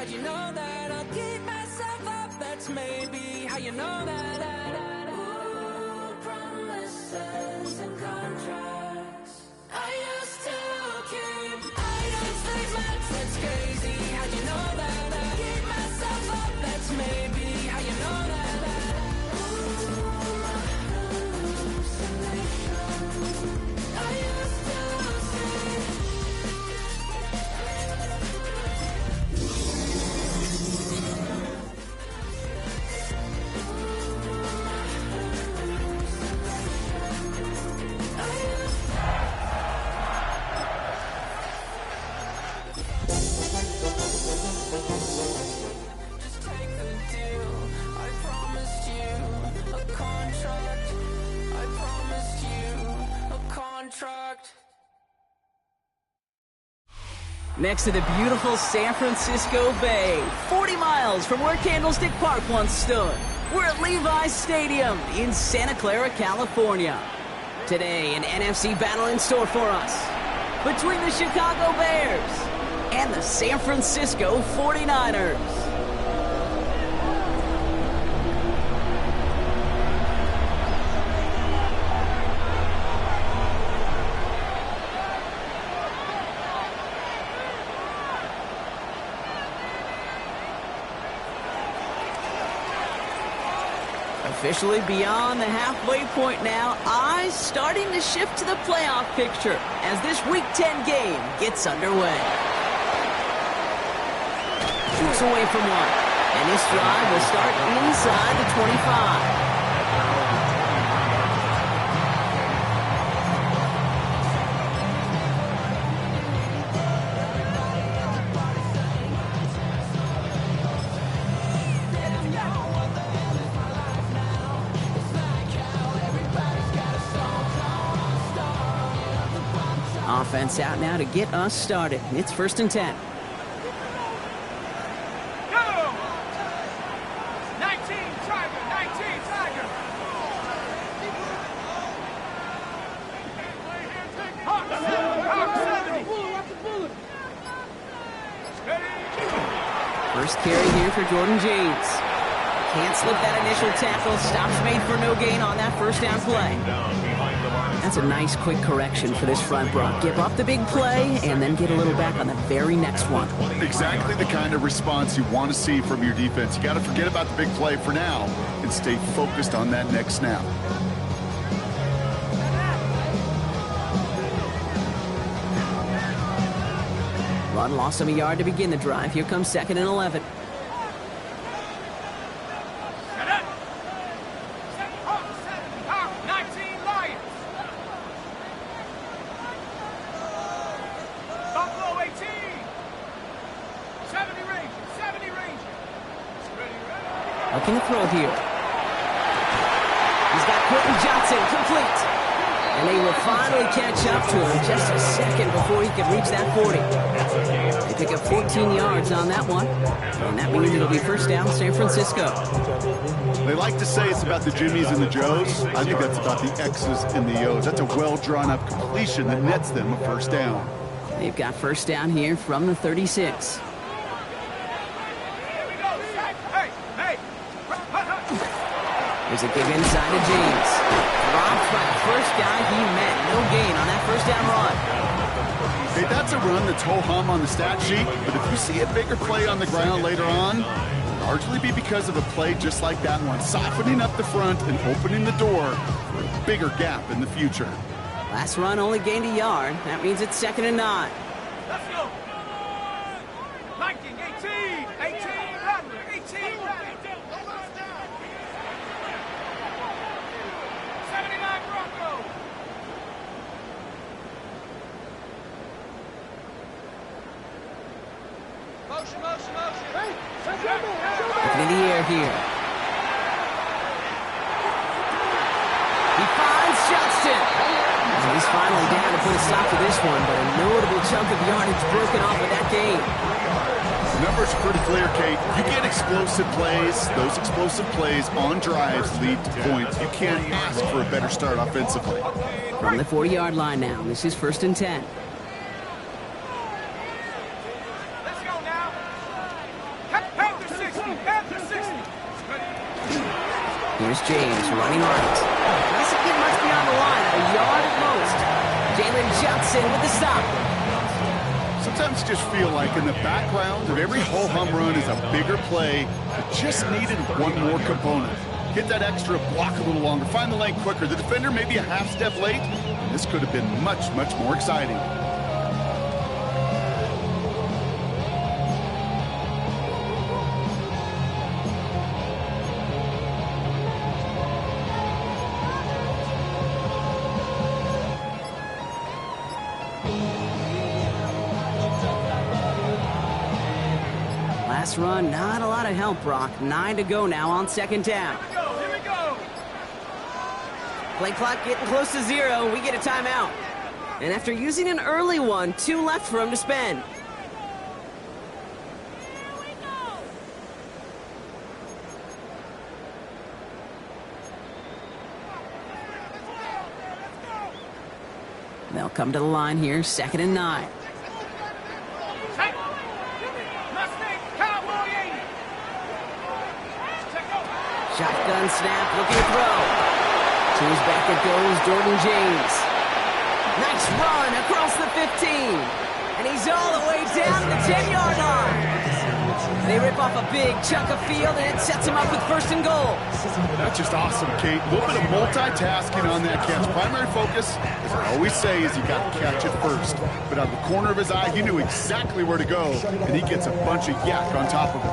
How'd you know that? I'll keep myself up, that's maybe how you know that. Ooh, promises and contracts I used to keep. I don't sleep much, that's crazy. How'd you know that? I'll keep myself up, that's maybe how you know that. Ooh, my hallucination I used to see. Just take the deal. I promised you a contract. I promised you a contract. Next to the beautiful San Francisco Bay, 40 miles from where Candlestick Park once stood, we're at Levi's Stadium in Santa Clara, California. Today, an NFC battle in store for us between the Chicago Bears and the San Francisco 49ers. Officially beyond the halfway point now, eyes starting to shift to the playoff picture as this Week 10 game gets underway. Shoots away from one, and this drive will start inside the 25. Offense out now to get us started. It's 1st and 10. Go! 19 Tiger, 19 Tiger. Hawk 70. First carry here for Jordan James. Can't slip that initial tackle. Stops made for no gain on that first down play. That's a nice quick correction for this front, Brock. Give up the big play and then get a little back on the very next one. Exactly the kind of response you want to see from your defense. You got to forget about the big play for now and stay focused on that next snap. Run lost him a yard to begin the drive. Here comes 2nd and 11. Looking to throw here. He's got Quentin Johnson complete. And they will finally catch up to him just a second before he can reach that 40. They pick up 14 yards on that one. And that means it'll be 1st down San Francisco. They like to say it's about the Jimmies and the Joes. I think that's about the X's and the O's. That's a well-drawn-up completion that nets them a 1st down. They've got 1st down here from the 36. There's a give inside to James. Dropped by the first guy he met. No gain on that 1st down run. Hey, that's a run that's ho-hum on the stat sheet, but if you see a bigger play on the ground later on, it'll largely be because of a play just like that one, softening up the front and opening the door for a bigger gap in the future. Last run only gained a yard. That means it's 2nd and 9. Let's go. 19, 18, 18, run, 18, run. 79 Bronco. Motion, motion, motion. Hey, Looking in the air here. He finds Johnston. And he's finally down to put a stop to this one, but a notable chunk of yardage broken off of that game. The numbers are pretty clear, Kate. You get explosive plays. Those explosive plays on drives lead to points. You can't ask for a better start offensively. From the 40-yard line now, this is 1st and 10. Let's go now. Here's James running right. Doesn't get much beyond the line, a yard at most. Jalen Johnson with the stop. Sometimes you just feel like in the background of every ho-hum run is a bigger play that just needed one more component. Hit that extra block a little longer, find the lane quicker. The defender may be a half step late. This could have been much, much more exciting. Last run, not a lot of help, Brock. 9 to go now on second down. Here we go. Play clock getting close to 0. We get a timeout. And after using an early one, 2 left for him to spend. They'll come to the line here, 2nd and 9. Shotgun snap, looking to throw. To his back it goes, Jordan James. Nice run across the 15. And he's all the way down to the 10-yard line. They rip off a big chunk of field, and it sets him up with 1st and goal. That's just awesome, Kate. A little bit of multitasking on that catch. Primary focus, as I always say, is you got to catch it first. But out of the corner of his eye, he knew exactly where to go, and he gets a bunch of yak on top of it.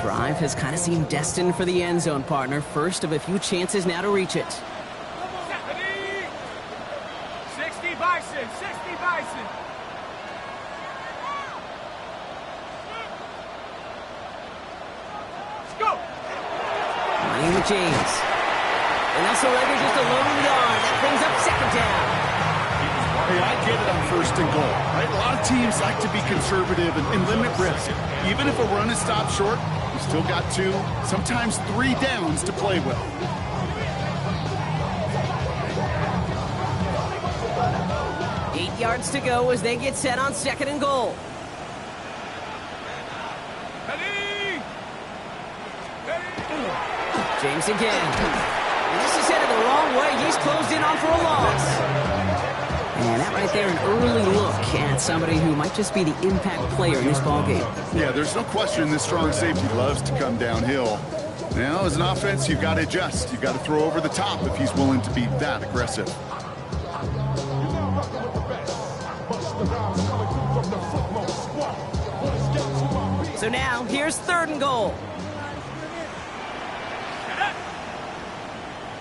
Drive has kind of seemed destined for the end zone, partner. First of a few chances now to reach it. 60 Bison, 60 Bison. Let's go. Running with James. And Nelson Rager just alone in the arm. That brings up 2nd down. Hey, I get it on 1st and goal, right? A lot of teams like to be conservative and limit risk. Even if a run is stopped short, you still got 2, sometimes 3 downs to play with. Eight yards to go as they get set on 2nd and goal. Ready. James again. And this is headed the wrong way. He's closed in on for a loss. And that right there, an early look at somebody who might just be the impact player in this ballgame. Yeah, there's no question this strong safety loves to come downhill. Now, as an offense, you've got to adjust. You've got to throw over the top if he's willing to be that aggressive. So now, here's 3rd and goal.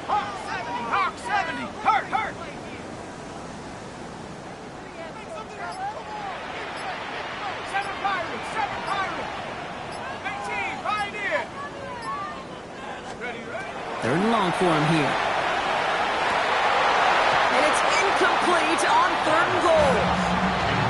Hawk 70, hurt. Seven Pirates. 18, Pioneer. Ready. 3rd and long for him here. And it's incomplete on 3rd and goal.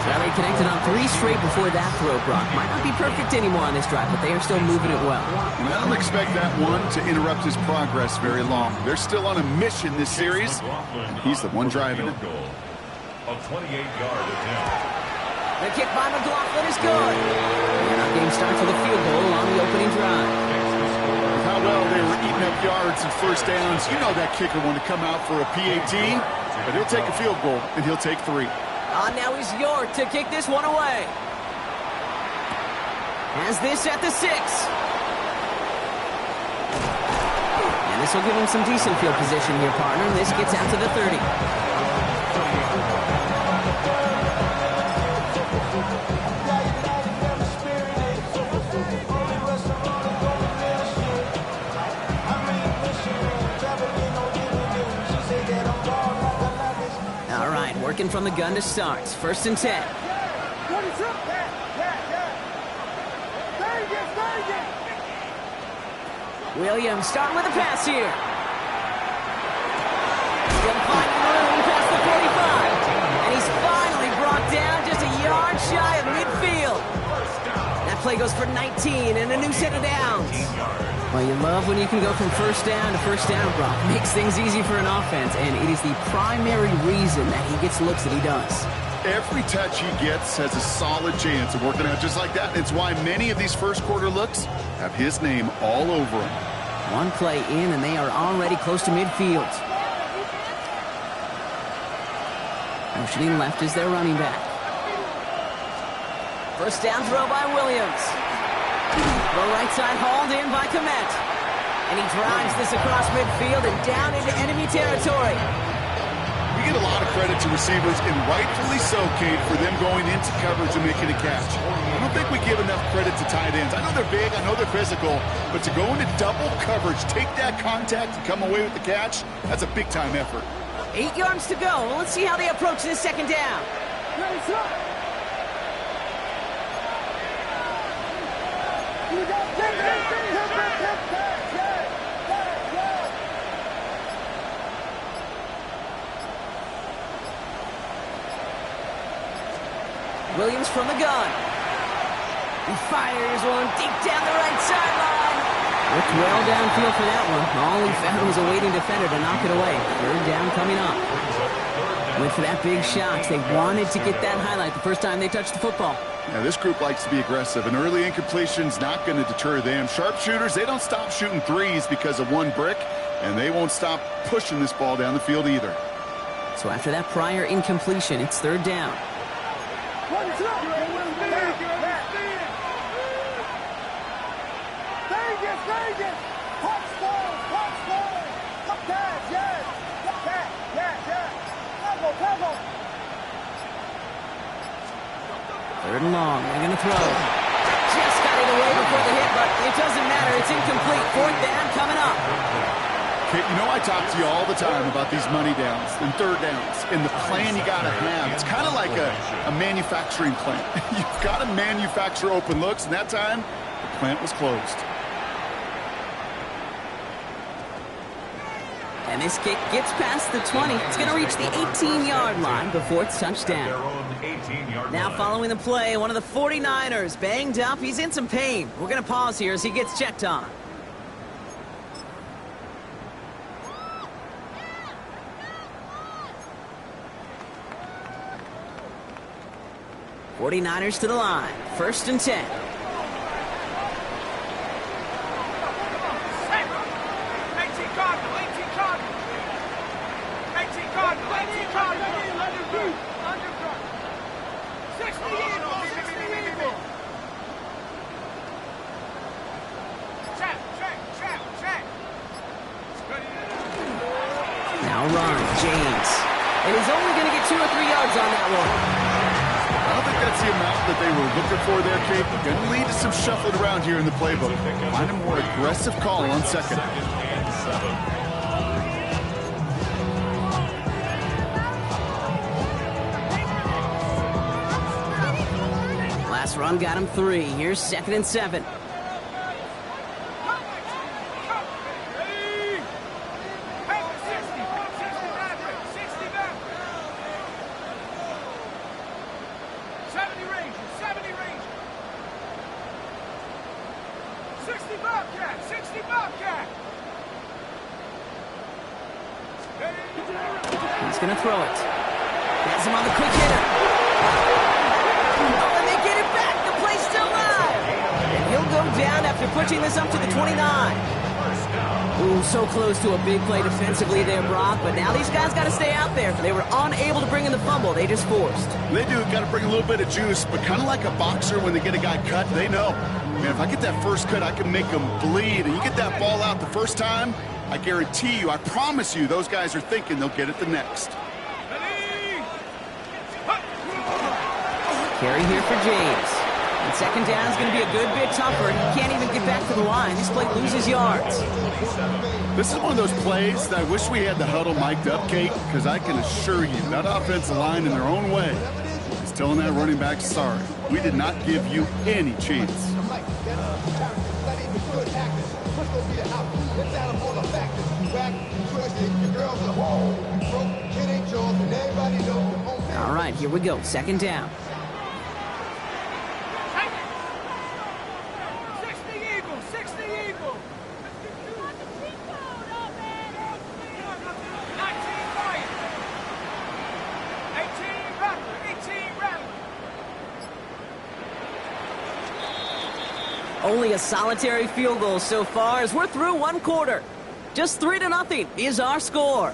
Well, they connected on 3 straight before that throw, Brock. Might not be perfect anymore on this drive, but they are still moving it well. I don't expect that one to interrupt his progress very long. They're still on a mission this series, and he's the one driving it. A 28-yard attempt. The kick by McLaughlin is good. And our game starts with a field goal on the opening drive. With how well they were eating up yards and 1st downs, you know that kicker wanted to come out for a PAT, but he'll take a field goal, and he'll take 3. Now he's York to kick this one away. Has this at the 6. And this will give him some decent field position here, partner. This gets out to the 30. All right, working from the gun to start. 1st and 10. Williams starting with a pass here. Still finding room past the 45. And he's finally brought down just a yard shy of midfield. That play goes for 19 and a new set of downs. Well, you love when you can go from 1st down to 1st down, Brock. Makes things easy for an offense, and it is the primary reason that he gets looks that he does. Every touch he gets has a solid chance of working out just like that. It's why many of these 1st quarter looks have his name all over them. One play in, and they are already close to midfield. Motioning left is their running back. First down throw by Williams. The right side hauled in by Komet. And he drives this across midfield and down into enemy territory. We get a lot of credit to receivers, and rightfully so, Kate, for them going into coverage and making a catch. I don't think we give enough credit to tight ends. I know they're big, I know they're physical, but to go into double coverage, take that contact, and come away with the catch, that's a big-time effort. 8 yards to go. Well, let's see how they approach this second down. Williams from the gun. He fires one deep down the right sideline. Looked well downfield for that one. All he found was a waiting defender to knock it away. Third down coming up. Went for that big shot. They wanted to get that highlight the first time they touched the football. Yeah, this group likes to be aggressive. An early incompletion's not going to deter them. Sharpshooters, they don't stop shooting threes because of one brick, and they won't stop pushing this ball down the field either. So after that prior incompletion, it's third down. Third and long. They're going to throw. Just got it away before the hit, but it doesn't matter. It's incomplete. Fourth down coming up. Kate, you know I talk to you all the time about these money downs and third downs and the plan you got to have. It's kind of like a manufacturing plant. You've got to manufacture open looks, and that time, the plant was closed. And this kick gets past the 20. It's going to reach the 18-yard line before it's touchdown. Now following the play, one of the 49ers banged up. He's in some pain. We're going to pause here as he gets checked on. '49ers to the line. First and 10. Now run, James. And he's only going to get 2 or 3 yards on that one. I don't think that's the amount that they were looking for there, Kate. Going to lead to some shuffling around here in the playbook. Find a more aggressive call on second. Last run got him 3. Here's second and 7. He's going to throw it. Has him on the quick hitter. Oh, and they get it back. The play's still live. And he'll go down after pushing this up to the 29. Ooh, so close to a big play defensively there, Brock. But now these guys got to stay out there. They were unable to bring in the fumble. They just forced. They do. Got to bring a little bit of juice. But kind of like a boxer when they get a guy cut, they know. Man, if I get that first cut, I can make them bleed. And you get that ball out the first time, I guarantee you, I promise you, those guys are thinking they'll get it the next. Carry here for James. And second down is going to be a good bit tougher. He can't even get back to the line. This play loses yards. This is one of those plays that I wish we had the huddle mic'd up, Kate, because I can assure you that offensive line in their own way is telling that running back, sorry, we did not give you any chance. All right, here we go. Second down. Only a solitary field goal so far as we're through one quarter. Just 3-0 is our score.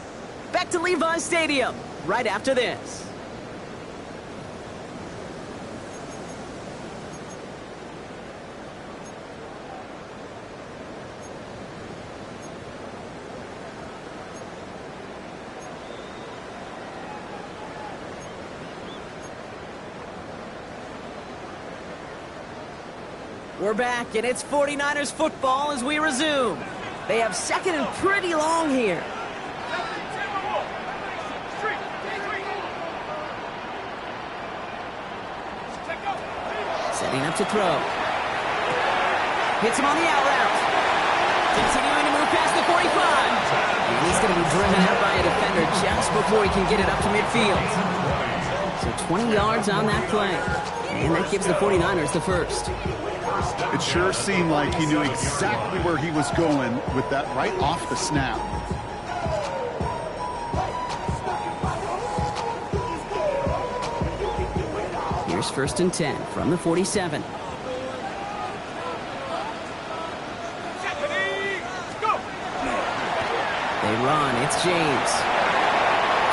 Back to Levi's Stadium right after this. We're back, and it's 49ers football as we resume. They have second and pretty long here. Setting up to throw. Hits him on the out route. Continuing to move past the 45. And he's going to be driven out by a defender just before he can get it up to midfield. So 20 yards on that play. And that gives the 49ers the first. It sure seemed like he knew exactly where he was going with that right off the snap. Here's 1st and 10 from the 47. They run. It's James.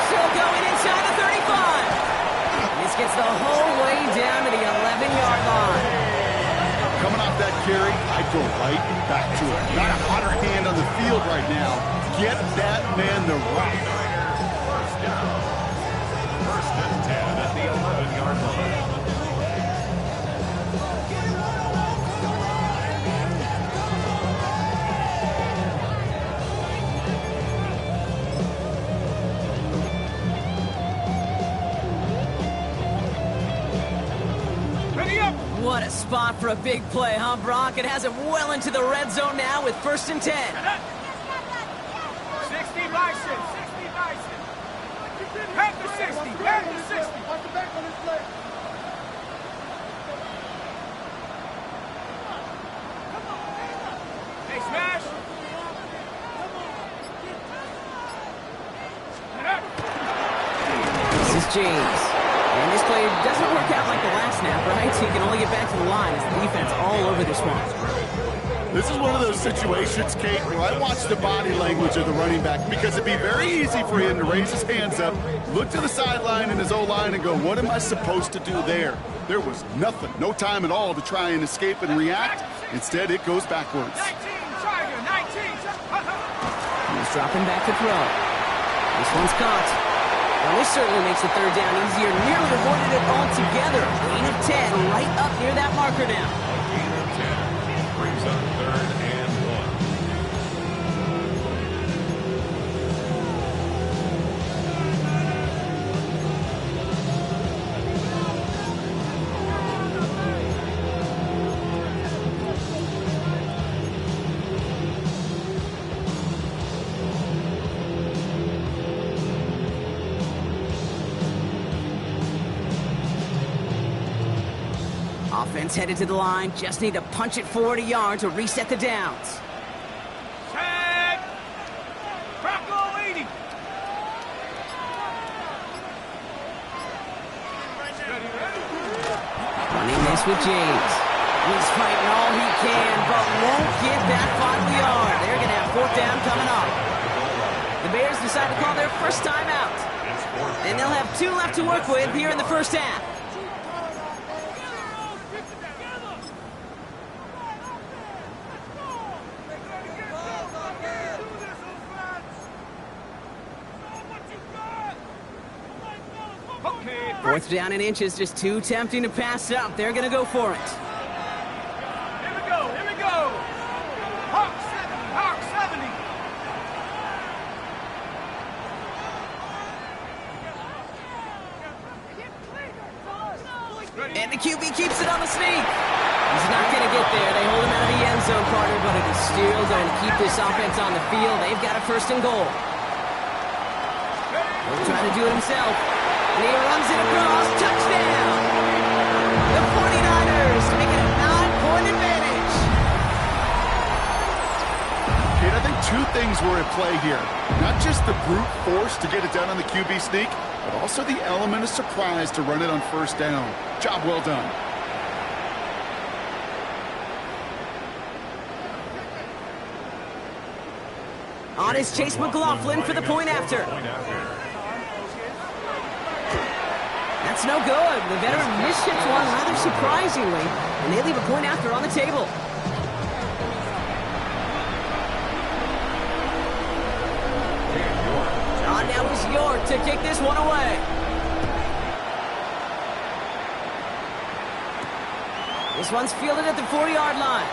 Still going inside the 35. This gets the whole way down to the 11-yard line. Coming off that carry, I'd go right back to it. Not a hotter hand on the field right now. Get that man the rock. First and 10 at the 11-yard line. What a spot for a big play, huh, Brock? It has him well into the red zone now with 1st and 10. 60 Bison, 60 Bison. Back to 60, back to 60. Watch the back on his leg. Hey, smash. This is James. And this play doesn't work out like the last snap, right? So you can only get back to the line as the defense all over this one. This is one of those situations, Kate, where I watch the body language of the running back because it'd be very easy for him to raise his hands up, look to the sideline in his O-line and go, what am I supposed to do there? There was nothing, no time at all to try and escape and react. Instead, it goes backwards. 19, Tiger, 19. He's dropping back to throw. This one's caught. Well, this certainly makes the 3rd down easier. Nearly avoided it altogether. Gain of 10 right up near that marker now. Gain of 10 brings up 3rd and 1. Offense headed to the line. Just need to punch it forward a yard to reset the downs. Tag. Bronco 80. Running this with James. He's fighting all he can, but won't get that final yard. They're going to have 4th down coming up. The Bears decide to call their first timeout. And they'll have 2 left to work with here in the 1st half. Okay, 4th down and inches, just too tempting to pass up. They're going to go for it. here we go, here we go. Hawk 70, Hawk 70. And the QB keeps it on the sneak. He's not going to get there. They hold him out of the end zone, partner, but it is still going to keep this offense on the field. They've got a 1st and goal. He'll try to do it himself. And he runs it across. Touchdown! The 49ers making a 9-point advantage. Kate, I think 2 things were at play here. Not just the brute force to get it done on the QB sneak, but also the element of surprise to run it on 1st down. Job well done. On is Chase McLaughlin for the point after. That's no good. The veteran misships one rather surprisingly, and they leave a point after on the table. Now is York to kick this one away. This one's fielded at the 40-yard line.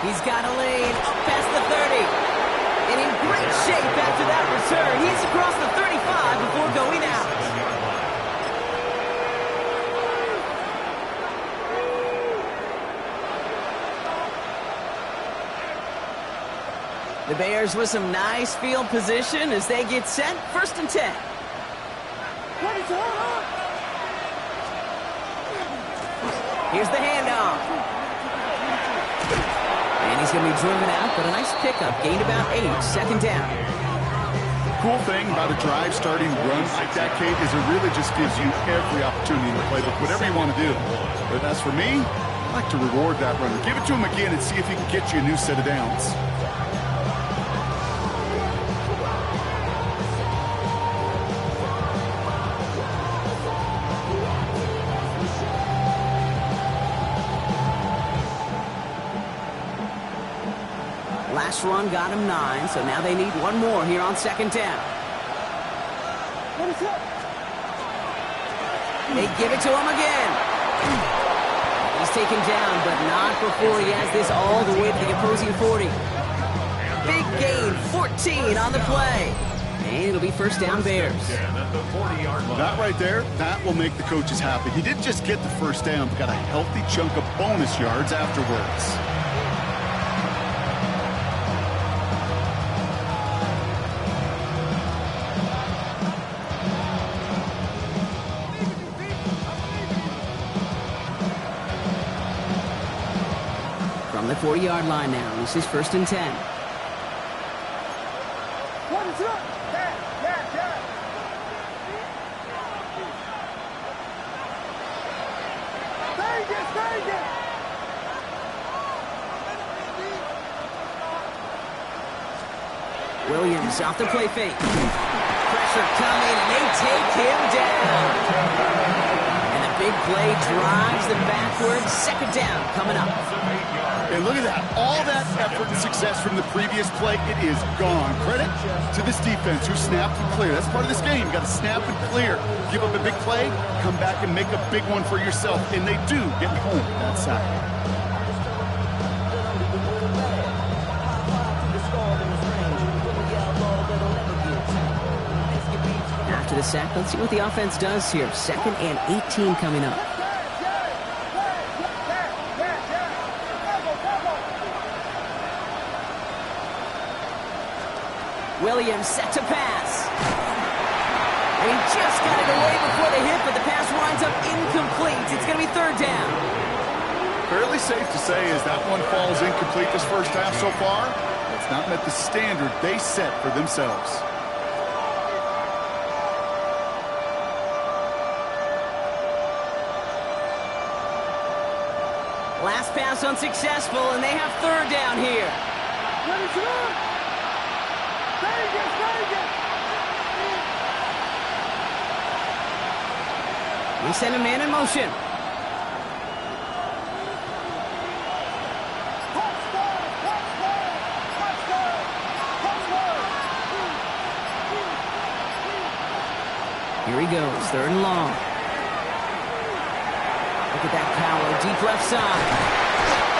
He's got a lane up past the 30. And in great shape after that return. He's across the 35 before going out. The Bears with some nice field position as they get set. 1st and 10. Here's the handoff. And he's going to be driven out, but a nice pickup. Gained about 8. 2nd down. Cool thing about a drive starting run like that, Kate, is it really just gives you every opportunity in the playbook, whatever you want to do. But as for me, I like to reward that runner. Give it to him again and see if he can get you a new set of downs. Last run got him 9, so now they need one more here on 2nd down. They give it to him again. He's taken down, but not before he has this all the way to the opposing 40. Big gain, 14 on the play. And it'll be 1st down Bears. That right there, that will make the coaches happy. He didn't just get the 1st down, but got a healthy chunk of bonus yards afterwards. From the 40-yard line now, this is 1st and 10. Williams off the play fake. Pressure coming, and they take him down. And the big play drives them backwards. 2nd down coming up. And look at that. All that effort and success from the previous play, it is gone. Credit to this defense who snapped and cleared. That's part of this game. You got to snap and clear. Give up a big play, come back and make a big one for yourself. And they do get home that sack. After the sack, let's see what the offense does here. 2nd and 18 coming up. Williams set to pass. And he just got it away before the hit, but the pass winds up incomplete. It's going to be 3rd down. Fairly safe to say as that one falls incomplete this 1st half so far. It's not met the standard they set for themselves. Last pass unsuccessful, and they have 3rd down here. We send a man in motion. Here he goes, 3rd and long. Look at that power, deep left side.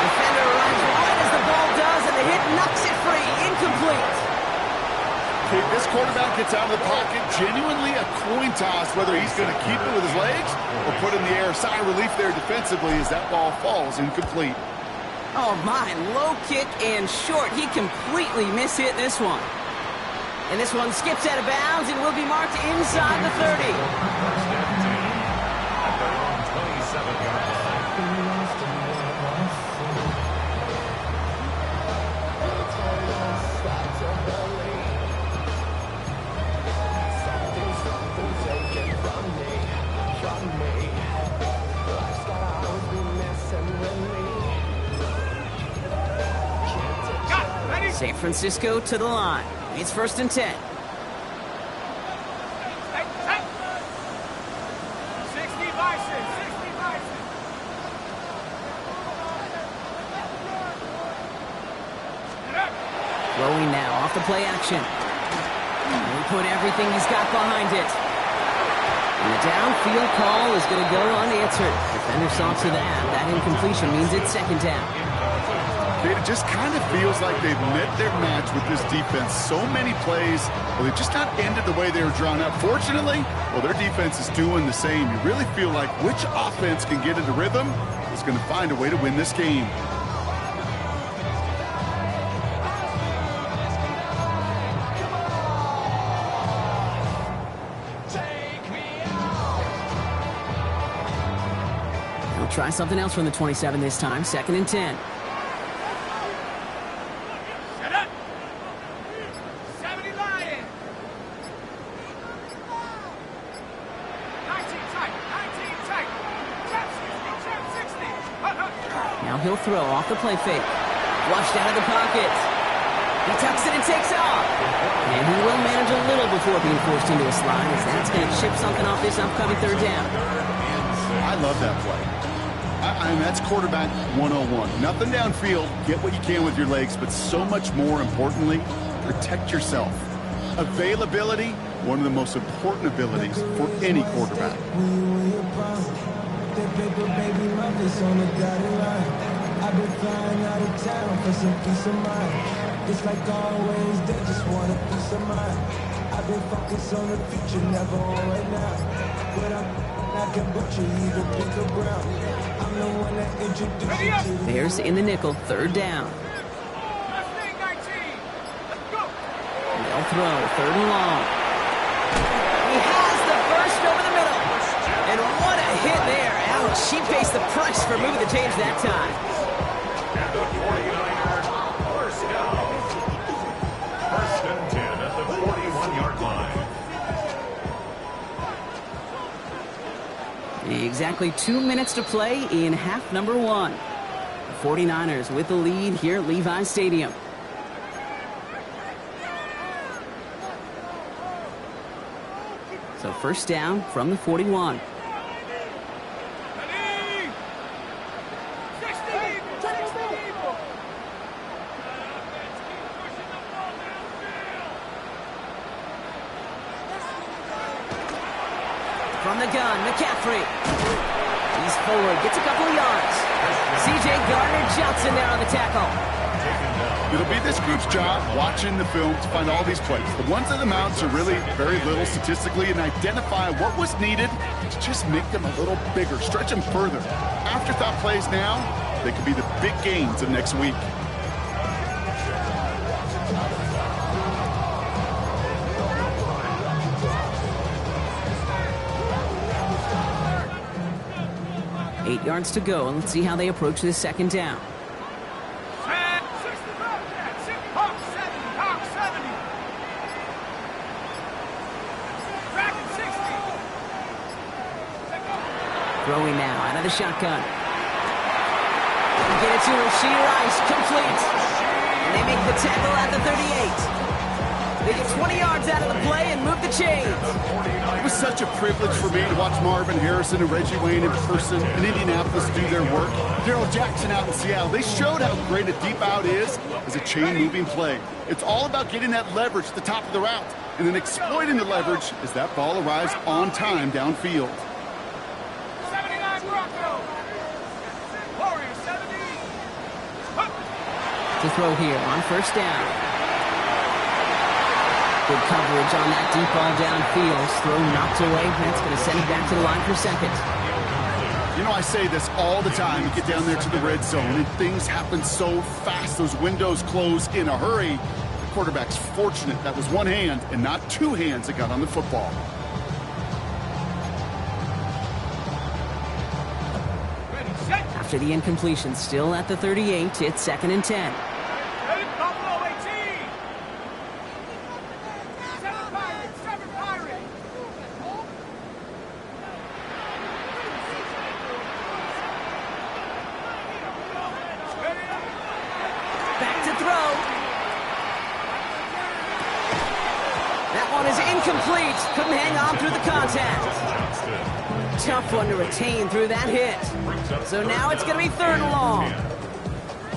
Defender runs wide as the ball does, and the hit knocks it free, incomplete. Okay, this quarterback gets out of the pocket, genuinely a coin toss, whether he's going to keep it with his legs or put it in the air. Sigh of relief there defensively as that ball falls incomplete. Oh my, low kick and short. He completely mishit this one. And this one skips out of bounds and will be marked inside the 30. San Francisco to the line. It's 1st and 10. 60 Bison, 60 Bison. Throwing now off the play action. He put everything he's got behind it. And the downfield call is going to go unanswered. Defender saw to that. That incompletion means it's 2nd down. It just kind of feels like they've met their match with this defense. So many plays, well, they just not ended the way they were drawn up. Fortunately, well, their defense is doing the same. You really feel like which offense can get into rhythm is going to find a way to win this game. They'll try something else from the 27 this time. 2nd and 10. Now he'll throw off the play fake. Flushed out of the pocket. He tucks it and takes off. And he will manage a little before being forced into a slide, as that's going to chip something off this upcoming 3rd down. I love that play. I mean, that's quarterback 101. Nothing downfield, get what you can with your legs, but so much more importantly, protect yourself. Availability, one of the most important abilities for any quarterback. I've been flying out of town for some peace of mind. It's like always, they just want a piece of mind. I've been focused on the future, never on right now. But I can butcher you to pick a brown. I'm the one that introduced you to the Bears in the nickel, 3rd down. They'll throw, 3rd and long. He has the burst over the middle. And what a hit there. Ouch, she faced the price for moving the chains that time. And the 49ers, first down. 1st and 10 at the 41-yard line. Exactly 2 minutes to play in half number 1. The 49ers with the lead here at Levi's Stadium. So 1st down from the 41. From the gun, McCaffrey. He's forward, gets a couple of yards. C.J. Gardner-Johnson there on the tackle. It'll be this group's job watching the film to find all these plays. The ones that amounts are really very little statistically, and identify what was needed to just make them a little bigger, stretch them further. Afterthought plays now, they could be the big gains of next week. Eight yards to go, and let's see how they approach this 2nd down. Throwing now out of the shotgun. Get it to Rashee Rice, complete. And they make the tackle at the 38. They get 20 yards out of the play and move the chains. It was such a privilege for me to watch Marvin Harrison and Reggie Wayne in person in Indianapolis do their work. Darrell Jackson out in Seattle. They showed how great a deep out is as a chain-moving play. It's all about getting that leverage at the top of the route and then exploiting the leverage as that ball arrives on time downfield. To throw here on 1st down. Good coverage on that deep ball downfield. Throw knocked away. That's going to send it back to the line for 2nd. You know, I say this all the time. You get down there to the red zone, and things happen so fast. Those windows close in a hurry. The quarterback's fortunate that was one hand and not 2 hands that got on the football. After the incompletion, still at the 38, it's 2nd and 10. one is incomplete. Couldn't hang on through the contact. Tough one to retain through that hit. So now it's going to be 3rd and long.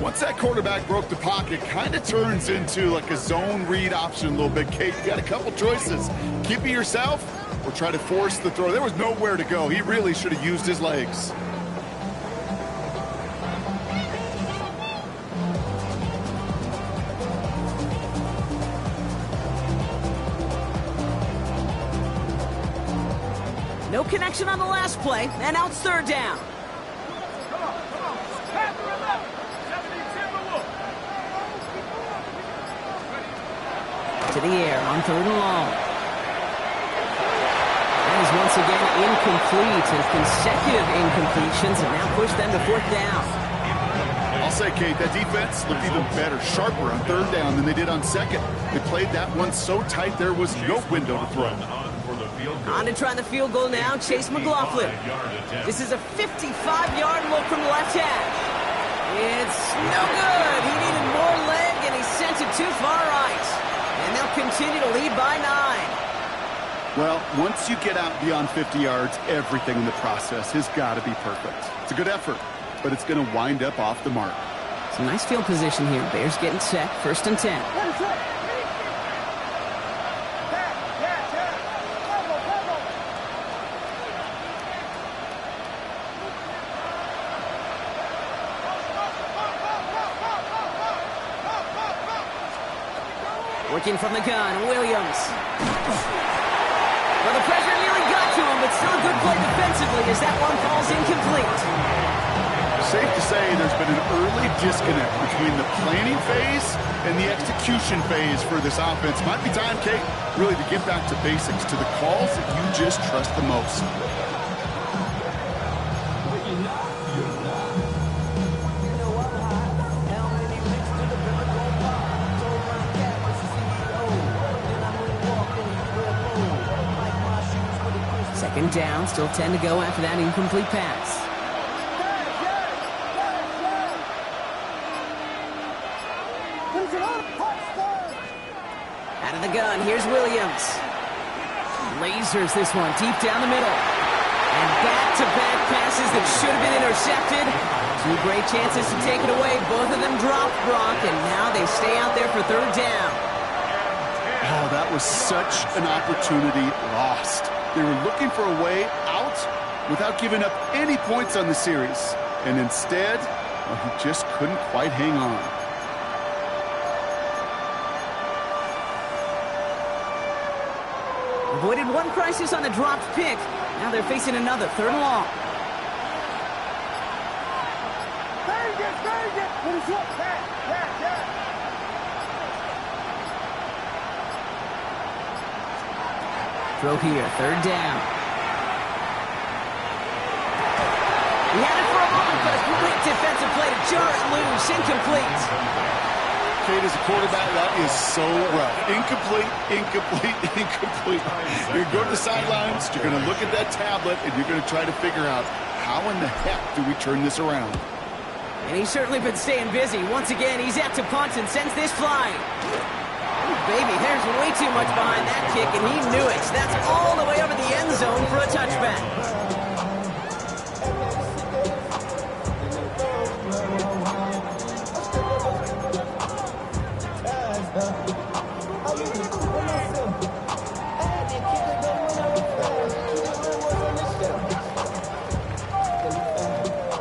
Once that quarterback broke the pocket, kind of turns into like a zone read option a little bit. Kate, you got a couple choices. Keep it yourself or try to force the throw. There was nowhere to go. He really should have used his legs. No connection on the last play, and now it's 3rd down. Come on. Pass to the left. 70 Timberwolves. To the air on 3rd and long. That is once again incomplete, and consecutive incompletions have now pushed them to 4th down. I'll say, Kate, that defense looked even better, sharper on 3rd down than they did on 2nd. They played that one so tight there was no window to throw. On to try the field goal now, Chase McLaughlin. This is a 55-yard look from the left hash. It's no good. He needed more leg, and he sent it too far right. And they'll continue to lead by 9. Well, once you get out beyond 50 yards, everything in the process has got to be perfect. It's a good effort, but it's going to wind up off the mark. Some nice field position here. Bears getting set, 1st and 10. Working from the gun, Williams. Well, the pressure nearly got to him, but still a good play defensively as that one falls incomplete. Safe to say there's been an early disconnect between the planning phase and the execution phase for this offense. Might be time, Kate, really to get back to basics, to the calls that you just trust the most. Second down, still 10 to go after that incomplete pass. Out of the gun, here's Williams. Lasers this one deep down the middle. And back-to-back passes that should have been intercepted. 2 great chances to take it away. Both of them dropped, Brock, and now they stay out there for 3rd down. Oh, that was such an opportunity lost. They were looking for a way out without giving up any points on the series. And instead, well, he just couldn't quite hang on. Avoided one crisis on the dropped pick. Now they're facing another, 3rd and long. Throw here, 3rd down. He had it for a moment, but a great defensive play to jar it loose. Incomplete. Kate, as a quarterback, that is so rough. Incomplete. You're going to go to the sidelines, you're going to look at that tablet, and you're going to try to figure out how in the heck do we turn this around. And he's certainly been staying busy. Once again, he's out to punt and sends this flying. Baby, there's way too much behind that kick, and he knew it. That's all the way over the end zone for a touchback.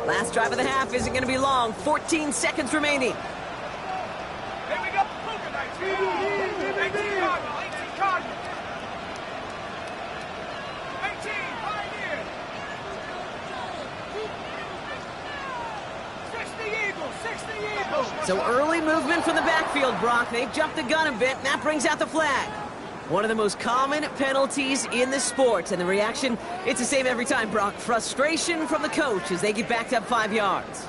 Last drive of the half isn't going to be long. 14 seconds remaining. Here we go. 18 Cardinals. 18 Pioneers. 60 Eagles. So early movement from the backfield, Brock. They've jumped the gun a bit, and that brings out the flag. One of the most common penalties in the sport, and the reaction, it's the same every time, Brock. Frustration from the coach as they get backed up 5 yards.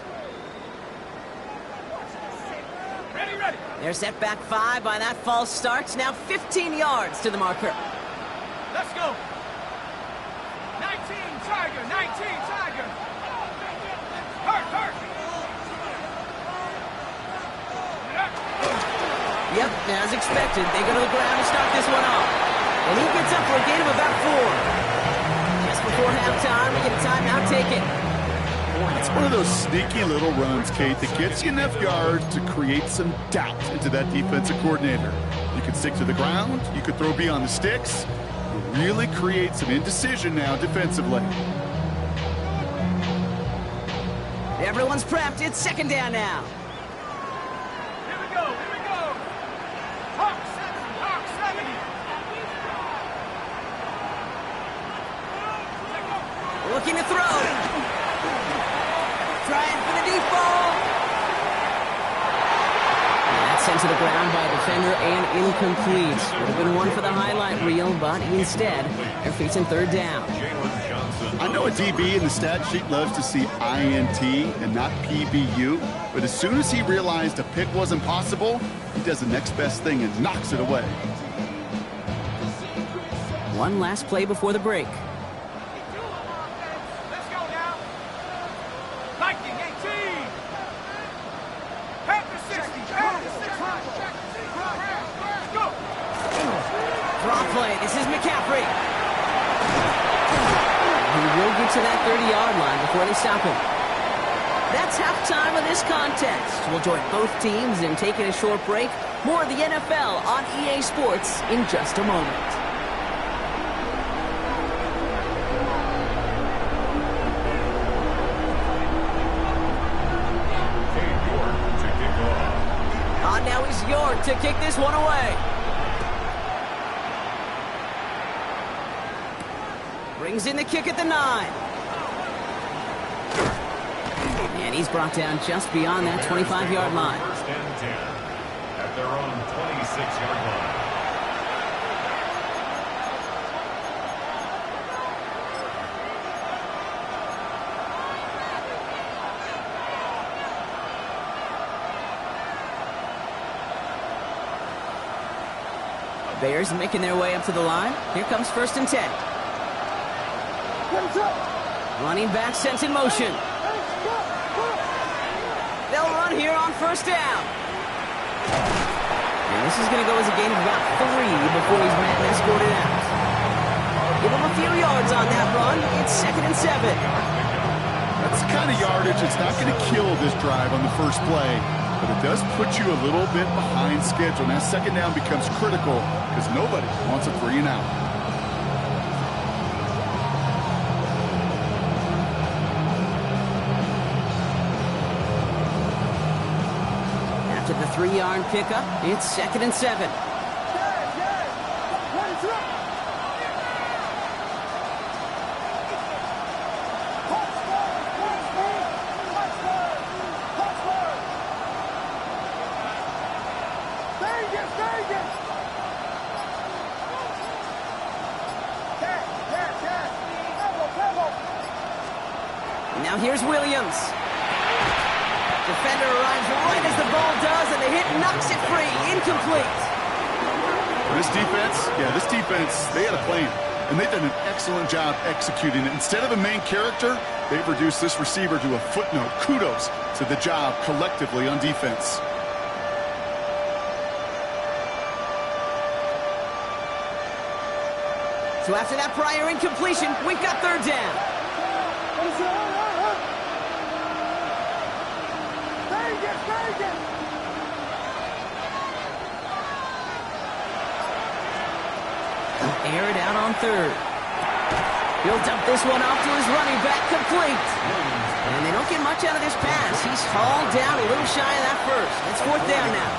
Ready. They're set back 5 by that false start. Now 15 yards to the marker. Let's go. 19 Tiger. Hurt. Yep, as expected, they go to the ground to start this one off. And he gets up for a gain of about 4. Just before halftime, we get a timeout taken. It's one of those sneaky little runs, Kate, that gets you enough yards to create some doubt into that defensive coordinator. You can stick to the ground, you could throw beyond the sticks. You really create some indecision now defensively. Everyone's prepped. It's second down now. Here we go, here we go. Hawk 70. Looking to throw. Trying for the deep ball. That's sent to the ground by a defender and incomplete. Would have been one for the highlight reel, but instead, they're facing third down. I know a DB in the stat sheet loves to see INT and not PBU, but as soon as he realized a pick wasn't possible, he does the next best thing and knocks it away. One last play before the break. Let's go now. Viking 18. Panther 60. Panther 60. Let's go. Draw play. This is McCaffrey. He will get to that 30-yard line before they stop him. That's halftime of this contest. We'll join both teams in taking a short break. More of the NFL on EA Sports in just a moment. On now is York to kick this one away. Brings in the kick at the 9. And he's brought down just beyond that 25-yard line. First and 10 at their own 26-yard line. Bears making their way up to the line. Here comes first and 10. Running back sent in motion. They'll run here on first down. And this is going to go as a gain of about 3 before he's met and escorted out. Give him a few yards on that run. It's second and 7. That's the kind of yardage that's not going to kill this drive on the first play, but it does put you a little bit behind schedule. Now second down becomes critical because nobody wants a 3 and out. After the 3-yard pickup, it's second and 7. Now here's Williams. Defender arrives right as the ball does, and the hit knocks it free. Incomplete. This defense, they had a plan, and they've done an excellent job executing it. Instead of a main character, they've reduced this receiver to a footnote. Kudos to the job collectively on defense. So after that prior incompletion, we've got third down. Air it out on third. He'll dump this one off to his running back, complete. And they don't get much out of this pass. He's hauled down a little shy of that first. It's fourth down now.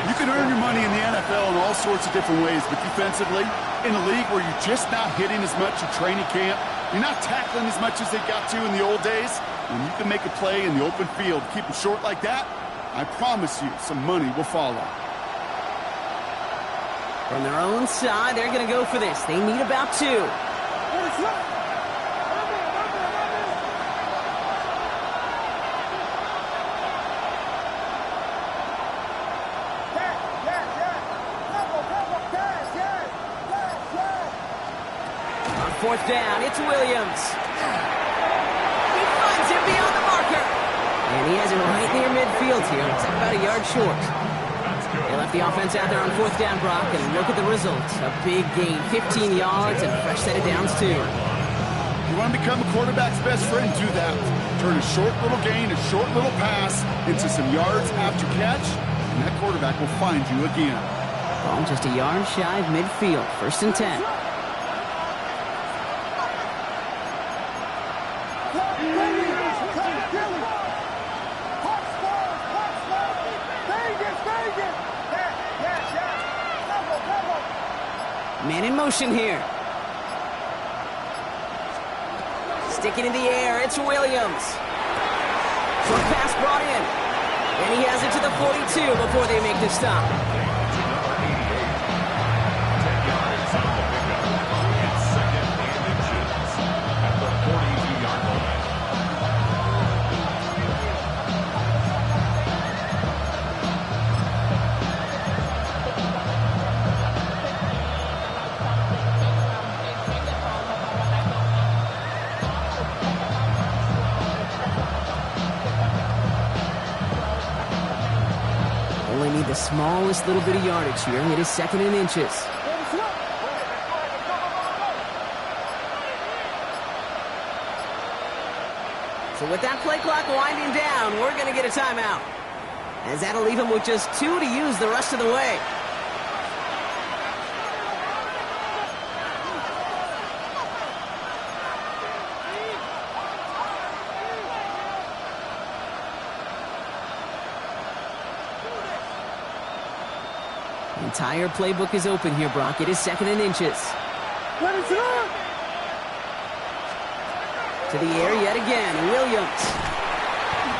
You can earn your money in the NFL in all sorts of different ways, but defensively, in a league where you're just not hitting as much at training camp, you're not tackling as much as they got to in the old days, when you can make a play in the open field, keep them short like that, I promise you some money will follow. From their own side, they're going to go for this. They need about 2. On fourth down, it's Williams. He finds him beyond the marker. And he has it right near midfield here. It's about a yard short. They'll Left the offense out there on 4th down, Brock, and look at the results. A big gain, 15 yards, and a fresh set of downs, too. You want to become a quarterback's best friend, do that. Turn a short little gain, a short little pass into some yards after catch, and that quarterback will find you again. Ball just a yard shy of midfield, 1st and 10. Man in motion here. Sticking in the air, it's Williams. Short pass brought in. And he has it to the 42 before they make the stop. Only need the smallest little bit of yardage here. It is 2nd and inches. So with that play clock winding down, we're going to get a timeout, as that'll leave him with just 2 to use the rest of the way. The entire playbook is open here, Brock. It is 2nd and inches. To the air yet again. Williams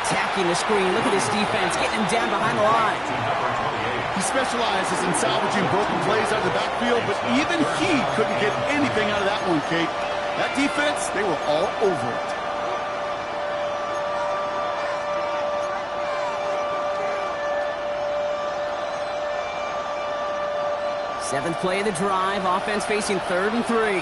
attacking the screen. Look at this defense, getting him down behind the line. He specializes in salvaging broken plays out of the backfield, but even he couldn't get anything out of that one, Kate. That defense, they were all over it. Seventh play of the drive. Offense facing 3rd and 3.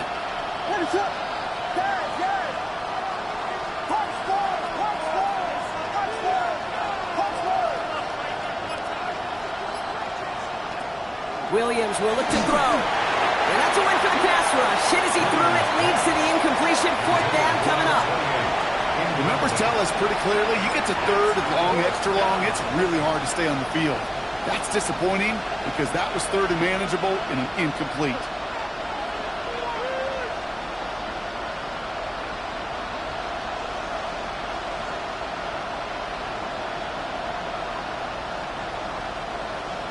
Williams will look to throw. And that's a win for the pass rush. Hit as he threw it, leads to the incompletion. 4th down coming up. The numbers tell us pretty clearly, you get to 3rd and long, extra long, it's really hard to stay on the field. That's disappointing because that was 3rd and manageable and an incomplete.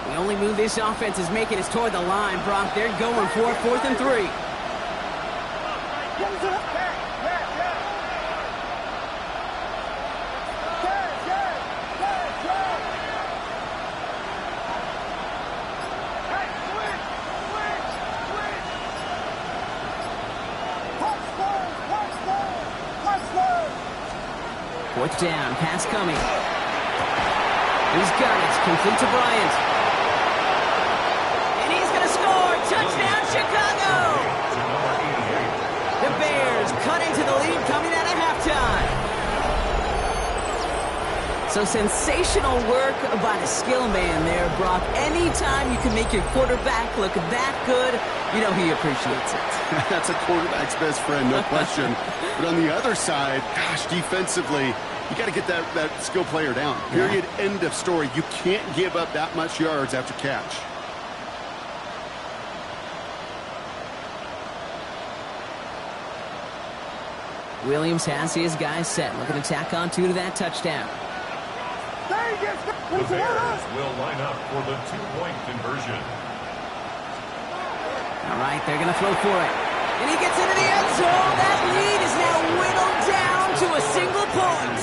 The only move this offense is making is toward the line, Brock. They're going for 4th and 3. Fourth down, pass coming. He's got it, complete to Bryant. And he's going to score! Touchdown, Chicago! The Bears cut into the lead coming out of halftime. So sensational work by the skill man there, Brock. Anytime you can make your quarterback look that good, you know he appreciates it. That's a quarterback's best friend, no question. But on the other side, gosh, defensively, you got to get that skill player down. Period, end of story. You can't give up that much yards after catch. Williams has his guys set. Looking to tack on 2 to that touchdown. The Bears will line up for the 2-point conversion. All right, they're going to throw for it. And he gets into the end zone. That lead is now whittled down to a single point.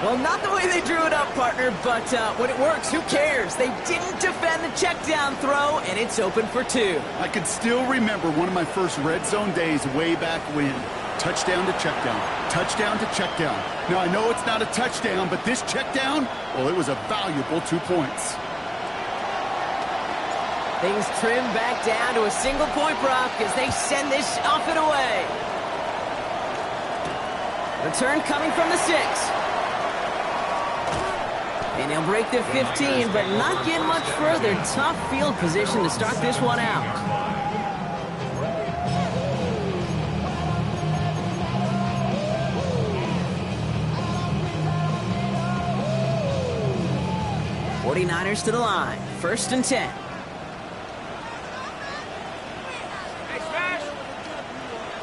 Well, not the way they drew it up, partner, but when it works, who cares? They didn't defend the check down throw, and it's open for 2. I can still remember one of my first red zone days way back when. Touchdown to check down. Touchdown to check down. Now, I know it's not a touchdown, but this check down, well, it was a valuable 2 points. Things trim back down to a single point, Brock, as they send this off and away. Return coming from the 6. And And he'll break the 15, but not get much further. Tough field position to start this one out. '49ers to the line. 1st and 10. Hey, smash.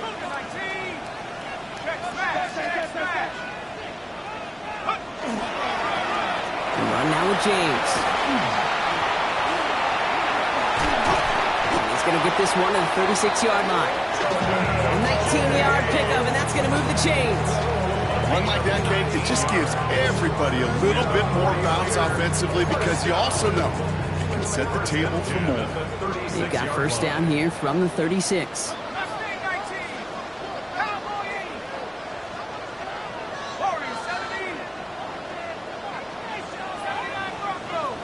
Look at 19. Check smash. Check smash. Run now with James. He's going to get this one to the 36-yard line. A 19-yard pickup, and that's going to move the chains. Run like that, Kate, it just gives everybody a little bit more bounce offensively because you also know you can set the table for more. They've got 1st down here from the 36. Mustang 19. Cowboy 80. Warrior 70. 79 Bronco.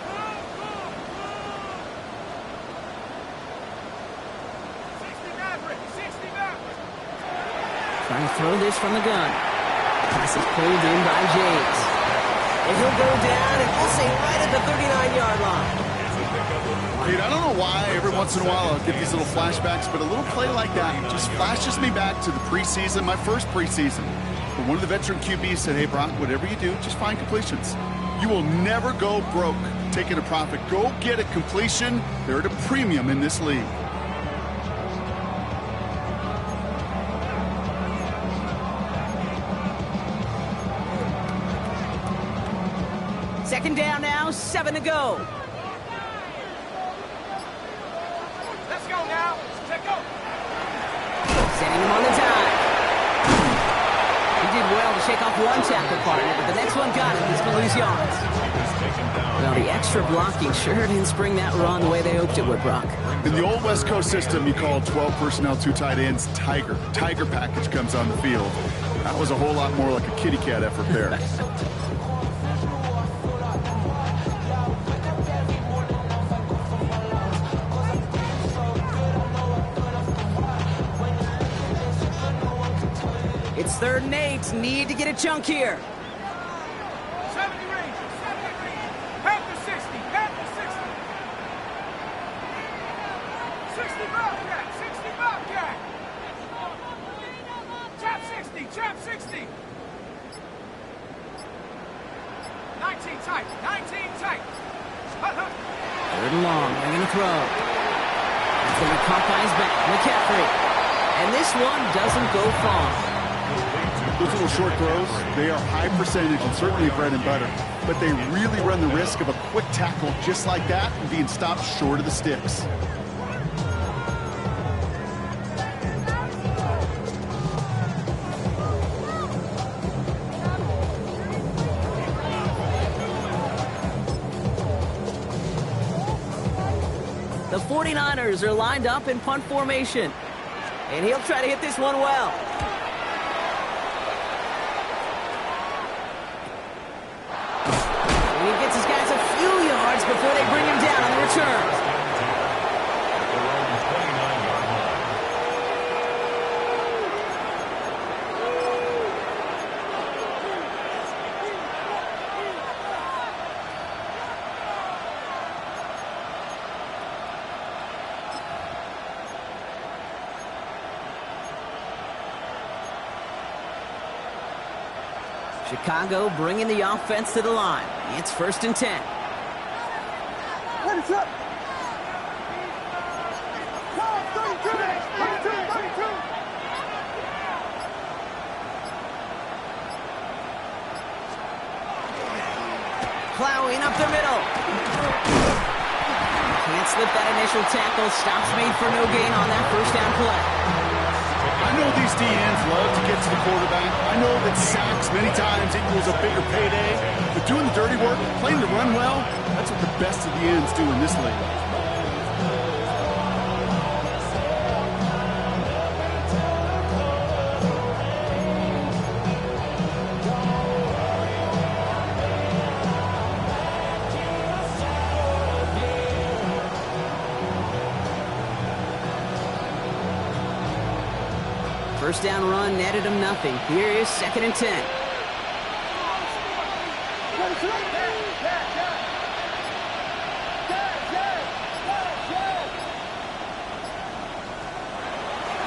60 Maverick. 60 Maverick. Trying to throw this from the gun. Pass is pulled in by James. And he'll go down, and we'll say right at the 39-yard line. Kate, I don't know why every once in a while I'll get these little flashbacks, but a little play like that just flashes me back to the preseason, my first preseason. Where one of the veteran QBs said, hey, Brock, whatever you do, just find completions. You will never go broke taking a profit. Go get a completion. They're at a premium in this league. Second down now, 7 to go. Let's go now. Let's go. Setting him on the dive. He did well to shake off one tackle partner, but the next one got him. He's going to lose yards. Well, the extra blocking sure didn't spring that run the way they hoped it would, Brock. In the old West Coast system, you call 12 personnel, 2 tight ends, Tiger. Tiger package comes on the field. That was a whole lot more like a kitty cat effort there. It's 3rd and 8. Need to get a chunk here. 70 Rangers. 70 Rangers. Pack the 60. Pack the 60. 60 Bobcat. 60 Bobcat. Trap 60. Trap 60. 19 tight. 19 tight. 3rd and long. They're going to throw. It's going to be caught by his back. McCaffrey. And this one doesn't go far. Those little short throws, they are high percentage and certainly bread and butter, but they really run the risk of a quick tackle just like that and being stopped short of the sticks. The 49ers are lined up in punt formation, and he'll try to hit this one well. And he gets his guys a few yards before they bring him down on the return. Chicago bringing the offense to the line. It's 1st and 10. Plowing up the middle. Can't slip that initial tackle. Stops made for no gain on that 1st down play. I know these DNs love to get to the quarterback. I know that sacks many times equals a bigger payday. But doing the dirty work, playing the run well, that's what the best of the ends do in this league. First down run netted him nothing. Here is 2nd and 10.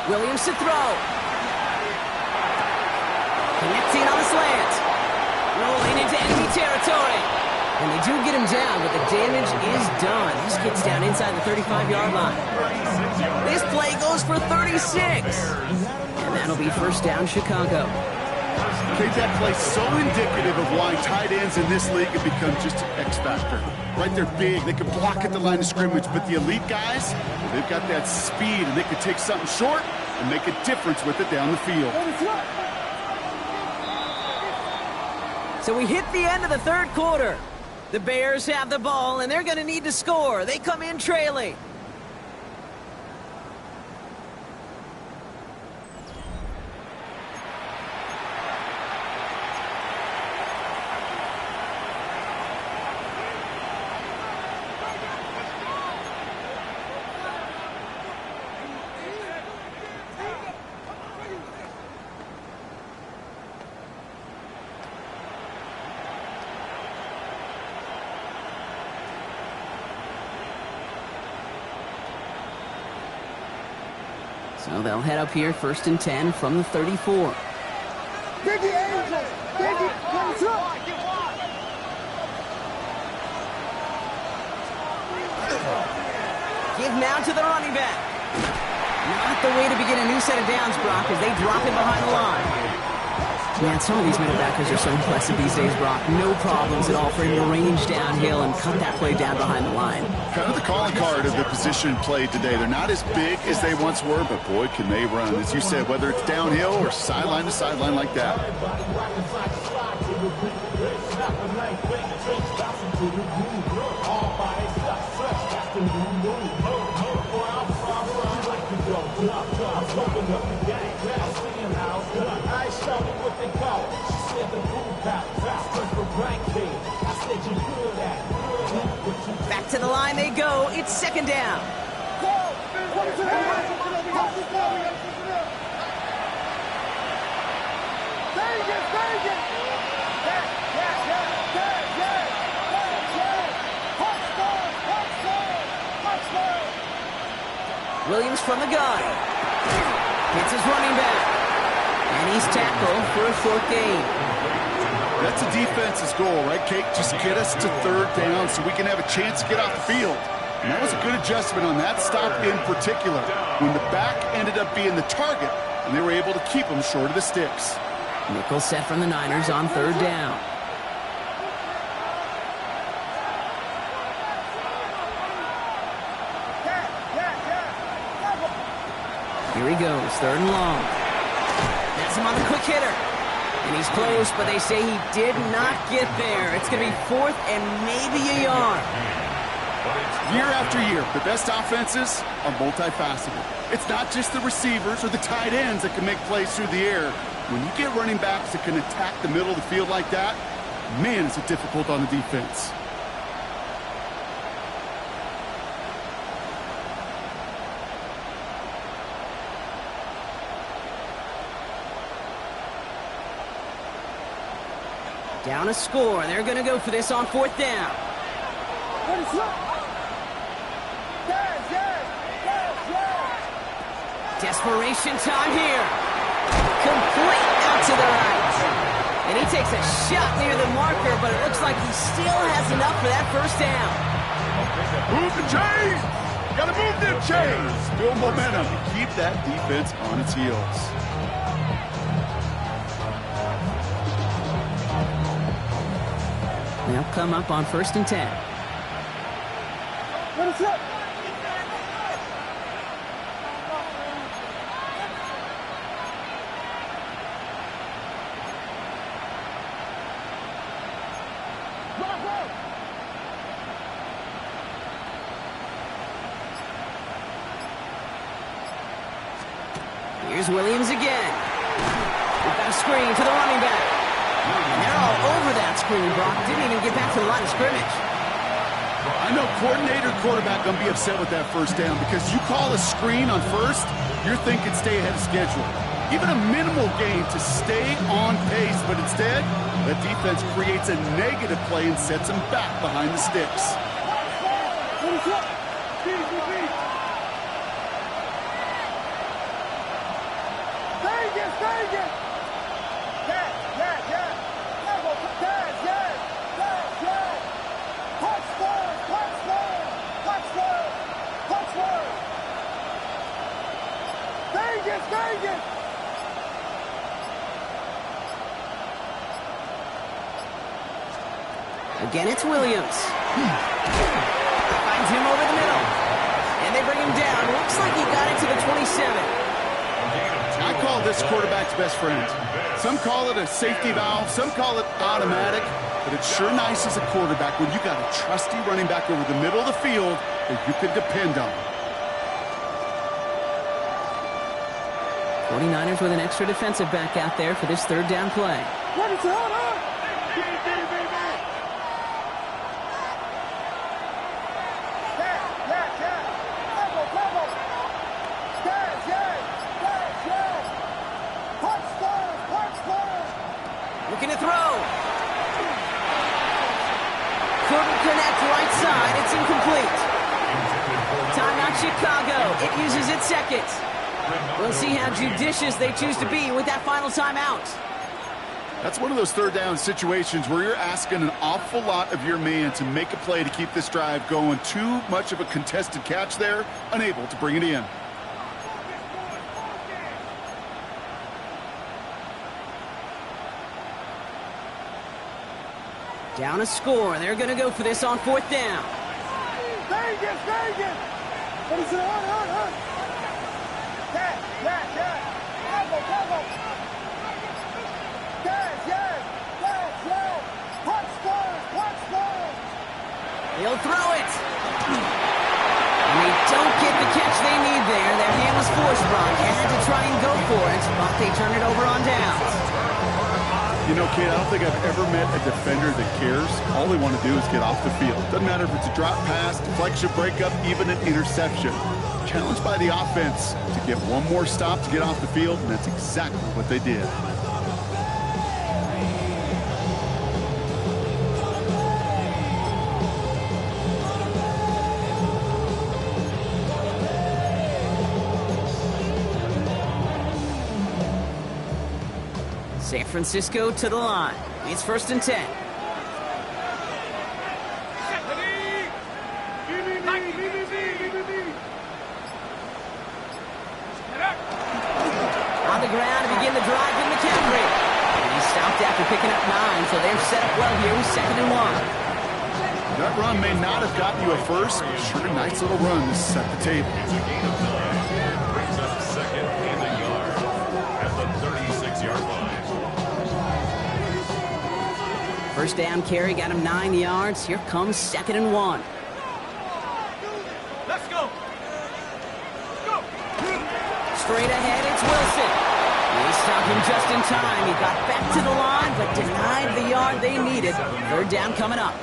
Williams to throw. Connecting on the slant. Rolling into enemy territory. And they do get him down, but the damage is done. This gets down inside the 35-yard line. This play goes for 36. And that'll be first down, Chicago. Okay, that play so indicative of why tight ends in this league have become just an X factor. Right, they're big, they can block at the line of scrimmage, but the elite guys, they've got that speed, and they can take something short and make a difference with it down the field. So we hit the end of the third quarter. The Bears have the ball, and they're going to need to score. They come in trailing. So they'll head up here, 1st and 10 from the 34. Give now to the running back. Not the way to begin a new set of downs, Brock, as they drop him behind the line. Man, some of these middle backers are so impressive these days, Brock. No problems at all for him to range downhill and cut that play down behind the line. Kind of the calling card of the position played today. They're not as big as they once were, but boy, can they run. As you said, whether it's downhill or sideline to sideline like that. Back to the line they go. It's 2nd down. Williams from the gun. Hits his running back. And he's tackled for a short gain. That's a defense's goal, right, Kate? Just get us to 3rd down so we can have a chance to get off the field. And that was a good adjustment on that stop in particular, when the back ended up being the target, and they were able to keep him short of the sticks. Nickel set from the Niners on 3rd down. Here he goes, 3rd and long. That's him on the quick hitter. And he's close, but they say he did not get there. It's going to be 4th and maybe a yard. Year after year, the best offenses are multifaceted. It's not just the receivers or the tight ends that can make plays through the air. When you get running backs that can attack the middle of the field like that, man, is it difficult on the defense. Down a score. They're going to go for this on 4th down. Desperation time here. Complete out to the right. And he takes a shot near the marker, but it looks like he still has enough for that 1st down. Move the chains! Gotta move them chains! Build momentum. Keep that defense on its heels. They'll come up on 1st and 10. Here's Williams again. We've got a screen to the running back. And they're all over that screen, Brock. Didn't even get back to the line of scrimmage. I know coordinator quarterback going to be upset with that 1st down because you call a screen on 1st, you're thinking stay ahead of schedule. Even a minimal gain to stay on pace, but instead, the defense creates a negative play and sets them back behind the sticks. Vegas! Yes, yes, yes! Yes, yes, yes! Yes, yes! Punch forward, punch forward, punch forward, punch forward! Vegas, Vegas! Again, it's Williams. Finds him over the middle. And they bring him down. Looks like he got it to the 27. I call this quarterback's best friend. Some call it a safety valve, some call it automatic, but it's sure nice as a quarterback when you got a trusty running back over the middle of the field that you can depend on. 49ers with an extra defensive back out there for this third down play. What is that, huh? Looking to throw. Couldn't connect right side. It's incomplete. Timeout Chicago. It uses its second. We'll see how judicious they choose to be with that final timeout. That's one of those third down situations where you're asking an awful lot of your man to make a play to keep this drive going. Too much of a contested catch there, unable to bring it in. Down a score. They're going to go for this on fourth down. Vegas, Vegas! What is it, huh? Yes, yes, yes! Cover! Yes, yes, yes, yes! Punch forward! He'll throw it. And they don't get the catch they need there. Their hand was forced, Brock. Had to try and go for it, but they turn it over on downs. You know, kid, I don't think I've ever met a defender that cares. All they want to do is get off the field. Doesn't matter if it's a drop pass, deflection, breakup, even an interception. Challenged by the offense to get one more stop to get off the field, and that's exactly what they did. San Francisco to the line. It's 1st and 10. On the ground to begin the drive in McCaffrey. And he stopped after picking up 9, so they're set up well here with 2nd and 1. That run may not have gotten you a first, but sure a nice little run to set the table. It's a gain of 9. Brings up 2nd and a yard at the 36-yard line. First down carry got him 9 yards. Here comes 2nd and 1. Let's go! Straight ahead, it's Wilson. They stopped him just in time. He got back to the line, but denied the yard they needed. Third down coming up.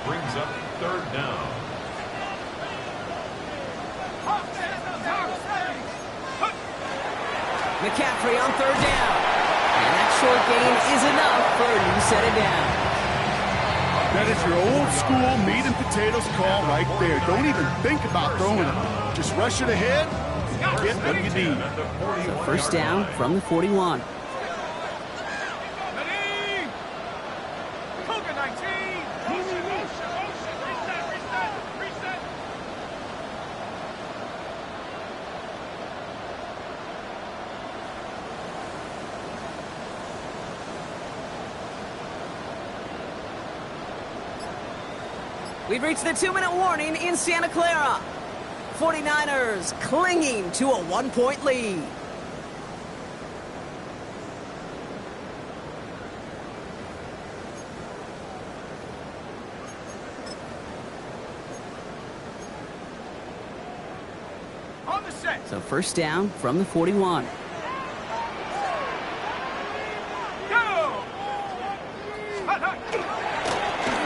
Brings up 3rd down. McCaffrey on 3rd down. And that short gain is enough for a new set of downs. That is your old school meat and potatoes call right there. Don't even think about throwing it. Just rush it ahead and get what you need. So first down from the 41. We've reached the 2-minute warning in Santa Clara. 49ers clinging to a 1-point lead. On the set. So first down from the 41. Go!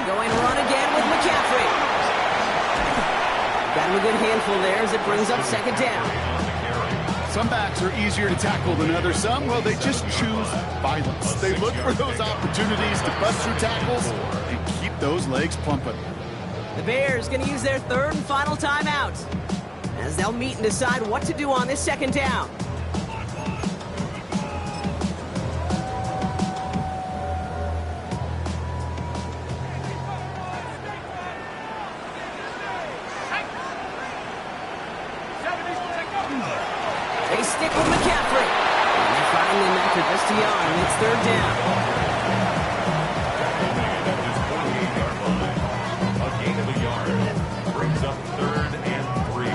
Going run again with McCaffrey. Got him a good handful there as it brings up 2nd down. Some backs are easier to tackle than others. Some, well, they just choose violence. They look for those opportunities to bust through tackles and keep those legs pumping. The Bears going to use their 3rd and final timeout as they'll meet and decide what to do on this 2nd down. They stick with McCaffrey. And they finally match it just a yard, and it's third down. At this 48-yard line. A gain of a yard brings up 3rd and 3.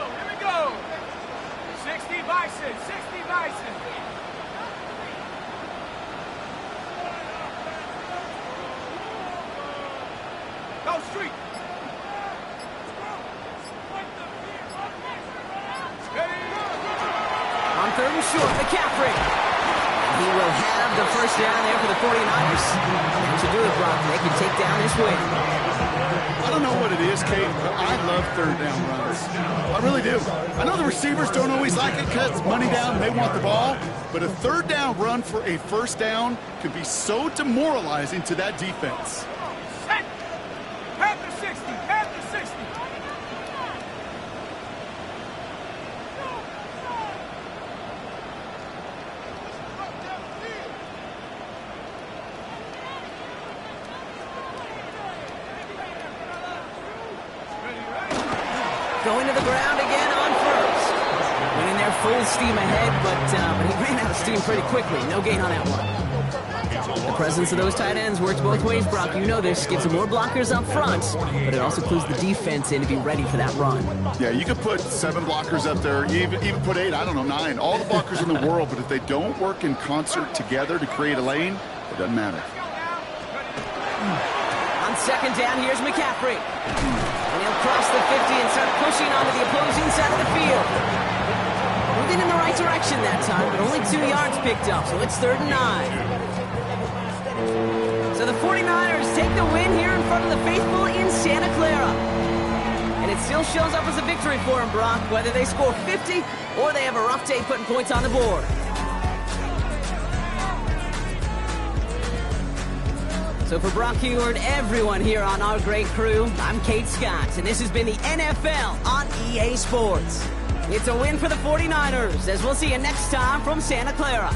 Here we go. 60 Bison, 60 Bison. Go street. On 3rd and short, McCaffrey. He will have the first down there for the 49ers. That should do it, Brock. They can take down this win. I don't know what it is, Kate, but I love third down runs. I really do. I know the receivers don't always like it because it's money down and they want the ball, but a third down run for a first down can be so demoralizing to that defense. Set. Panther 60, Panther 60. Going to the ground again on first. Went in there full steam ahead, but he ran out of steam pretty quickly. No gain on that one. The presence of those tight ends works both ways, Brock. You know this. Gives them more blockers up front, but it also clues the defense in to be ready for that run. Yeah, you could put 7 blockers up there, even put 8, I don't know, 9. All the blockers in the world, but if they don't work in concert together to create a lane, it doesn't matter. On second down, here's McCaffrey. And he'll cross the 50 and start pushing onto the opposing side of the field. Moving in the right direction that time, but only 2 yards picked up, so it's 3rd and 9. So the 49ers take the win here in front of the faithful in Santa Clara. And it still shows up as a victory for them, Brock, whether they score 50 or they have a rough day putting points on the board. So for Brock Heward, everyone here on our great crew, I'm Kate Scott, and this has been the NFL on EA Sports. It's a win for the 49ers, as we'll see you next time from Santa Clara.